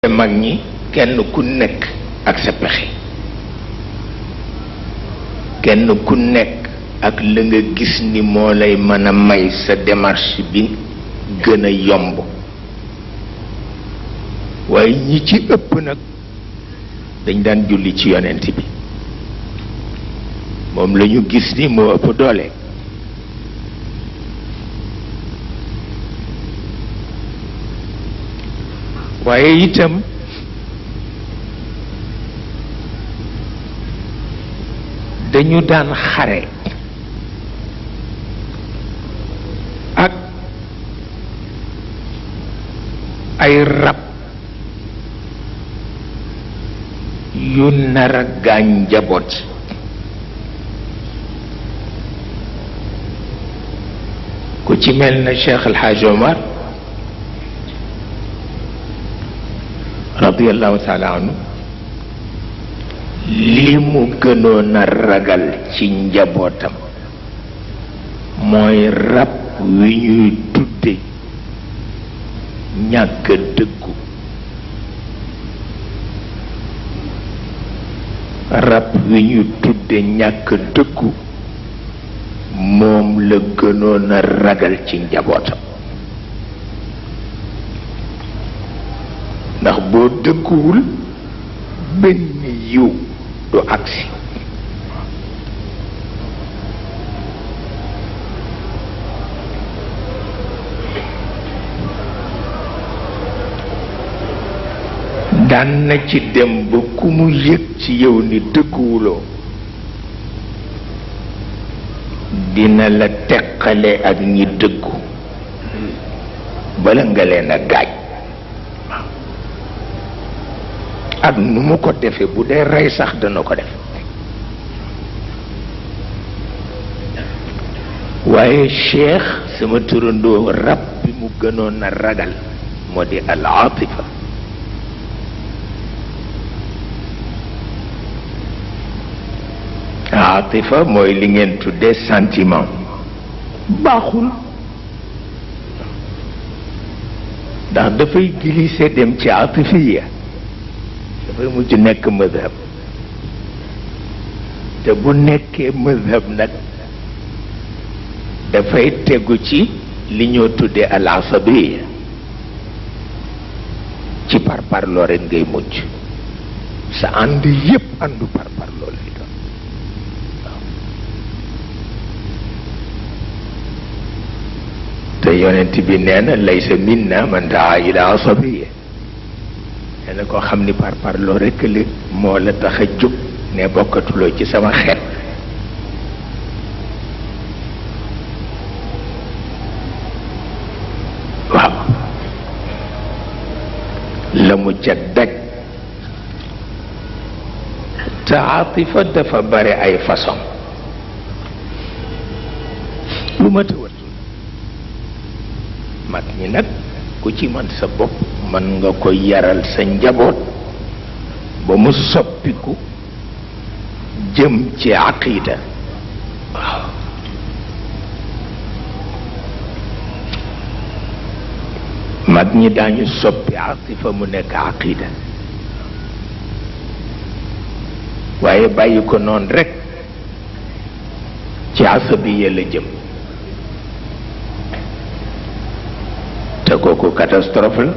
mag ñi kenn ku nekk ak sa pexe kenn ku nekk ak la nga gis ni moo lay mën a may sa démarche bi gën a yomb waaye ñi ci ëpp nag dañ daan julli ci yonent bi moom la ñu gis ni moo ëpp doole waaye itam dañu daan xare ak ay rab yu nar a gaañ njaboot ku ci mel na Cheikh El Hadj Omar radiyallahu taala anhu li mu gënoon a ragal ci njabootam mooy rab wi ñuy tudde ñàkk dëggu rab wi ñuy tudde ñàkk dëggu moom la gënoon a ragal ci njabootam ndax boo dëgguwul benn yiw du agsi daan na ci dem ba ku mu yëg ci yow ni dëgguwuloo dina la teqale ak ñi dëggu bala nga leen a gaaj ak nu mu ko defee bu dee rey sax dana ko def waaye Cheikh sama turandoo rab bi mu gënoon a ragal moo di al atifa atifa mooy li ngeen tuddee sentiment baaxul ndax dafay glissé dem ci atifiya dafay mujj nekk madhab te bu nekkee madhab nag dafay tegu ci li ñoo tuddee al asabiya ci parparloo rek ngay mujj sa ànd yépp àndu parparloo lay doon te yonent bi nee na laysa minna man daa ila asabiya nee na koo xam ni parparloo rekk li moo la tax a jóg ne bokkatuloo ci sama xeet waaw la mu ca daj te atifa dafa bare ay façon lu ma tëwat mag ñi nag ku ci man sa bopp mën nga ko yaral sa njaboot ba mu soppiku jëm ci aqida waaw mag ñi daañu soppi atifa mu nekk aqida waaye bàyyi ko noonu rekk ci asabiya la jëm te kooku catastrophe la